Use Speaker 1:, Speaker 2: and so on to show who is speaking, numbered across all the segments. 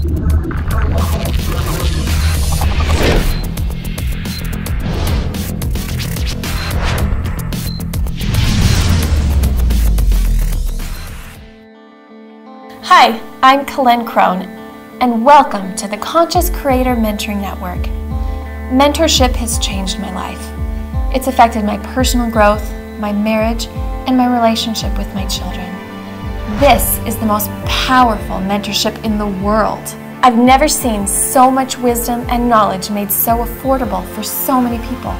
Speaker 1: Hi, I'm Colleen Crone, and welcome to the Conscious Creator Mentoring Network. Mentorship has changed my life. It's affected my personal growth, my marriage, and my relationship with my children. This is the most powerful mentorship in the world. I've never seen so much wisdom and knowledge made so affordable for so many people.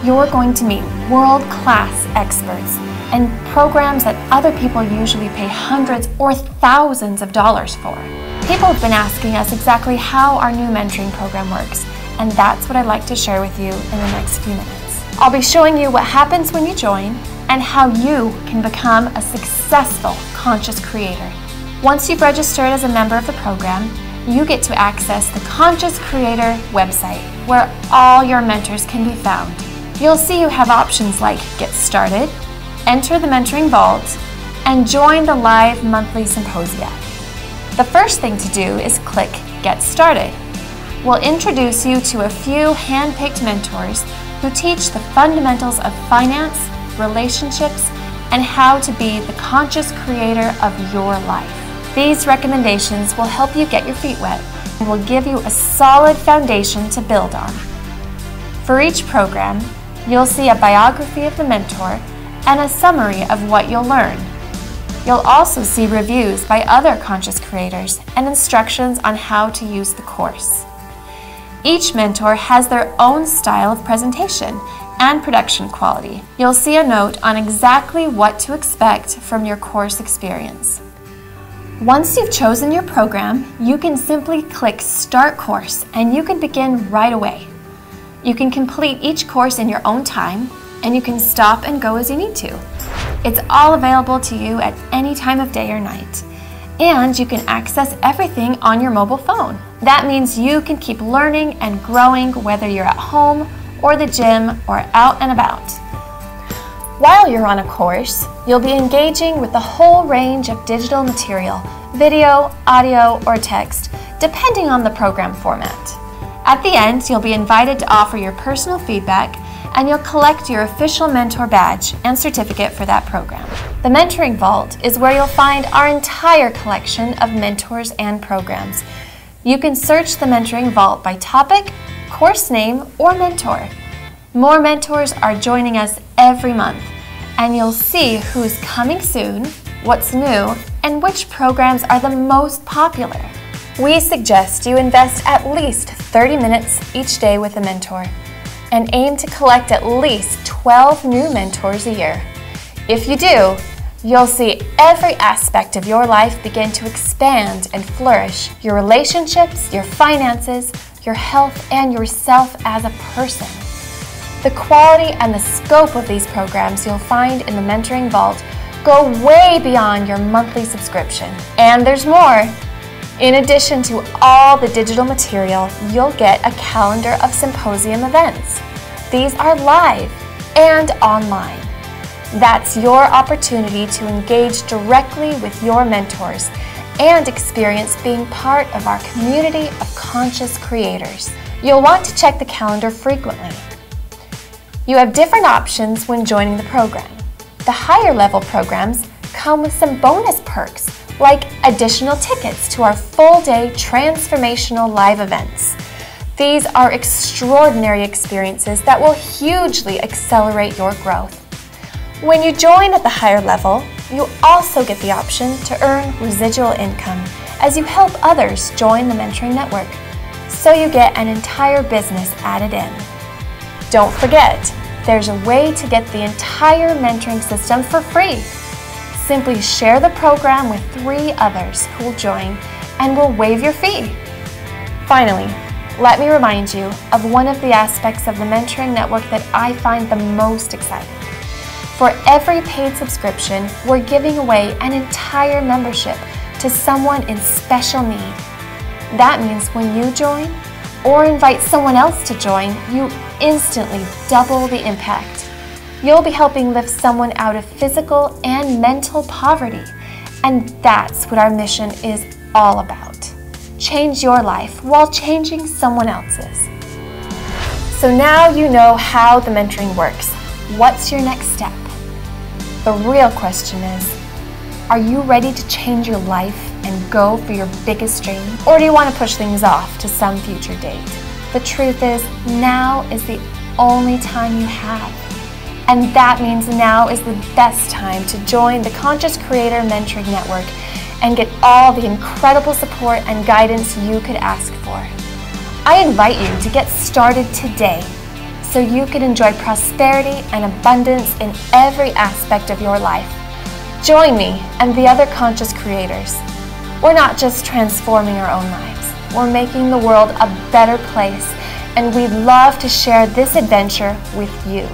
Speaker 1: You're going to meet world-class experts and programs that other people usually pay hundreds or thousands of dollars for. People have been asking us exactly how our new mentoring program works, and that's what I'd like to share with you in the next few minutes. I'll be showing you what happens when you join and how you can become a successful conscious creator. Once you've registered as a member of the program, you get to access the Conscious Creator website where all your mentors can be found. You'll see you have options like Get Started, Enter the Mentoring Vault, and join the live monthly symposia. The first thing to do is click Get Started. We'll introduce you to a few hand-picked mentors who teach the fundamentals of finance, relationships, and how to be the conscious creator of your life. These recommendations will help you get your feet wet and will give you a solid foundation to build on. For each program, you'll see a biography of the mentor and a summary of what you'll learn. You'll also see reviews by other conscious creators and instructions on how to use the course. Each mentor has their own style of presentation and production quality. You'll see a note on exactly what to expect from your course experience. Once you've chosen your program, you can simply click Start Course and you can begin right away. You can complete each course in your own time, and you can stop and go as you need to. It's all available to you at any time of day or night. And you can access everything on your mobile phone. That means you can keep learning and growing whether you're at home or the gym or out and about. While you're on a course, you'll be engaging with the whole range of digital material, video, audio, or text, depending on the program format. At the end, you'll be invited to offer your personal feedback, and you'll collect your official mentor badge and certificate for that program. The Mentoring Vault is where you'll find our entire collection of mentors and programs. You can search the Mentoring Vault by topic, course name, or mentor. More mentors are joining us every month, and you'll see who's coming soon, what's new, and which programs are the most popular. We suggest you invest at least 30 minutes each day with a mentor, and aim to collect at least 12 new mentors a year. If you do, you'll see every aspect of your life begin to expand and flourish: your relationships, your finances, your health, and yourself as a person. The quality and the scope of these programs you'll find in the Mentoring Vault go way beyond your monthly subscription. And there's more. In addition to all the digital material, you'll get a calendar of symposium events. These are live and online. That's your opportunity to engage directly with your mentors and experience being part of our community of conscious creators. You'll want to check the calendar frequently. You have different options when joining the program. The higher level programs come with some bonus perks, like additional tickets to our full-day transformational live events. These are extraordinary experiences that will hugely accelerate your growth. When you join at the higher level, you also get the option to earn residual income as you help others join the mentoring network, so you get an entire business added in. Don't forget, there's a way to get the entire mentoring system for free. Simply share the program with 3 others who will join and we'll waive your fee. Finally, let me remind you of one of the aspects of the mentoring network that I find the most exciting. For every paid subscription, we're giving away an entire membership to someone in special need. That means when you join or invite someone else to join, you instantly double the impact. You'll be helping lift someone out of physical and mental poverty, and that's what our mission is all about. change your life while changing someone else's. So now you know how the mentoring works. What's your next step? The real question is, are you ready to change your life and go for your biggest dream? Or do you want to push things off to some future date? The truth is, now is the only time you have. And that means now is the best time to join the Conscious Creator Mentoring Network and get all the incredible support and guidance you could ask for. I invite you to get started today so you can enjoy prosperity and abundance in every aspect of your life. Join me and the other conscious creators. We're not just transforming our own lives, we're making the world a better place, and we'd love to share this adventure with you.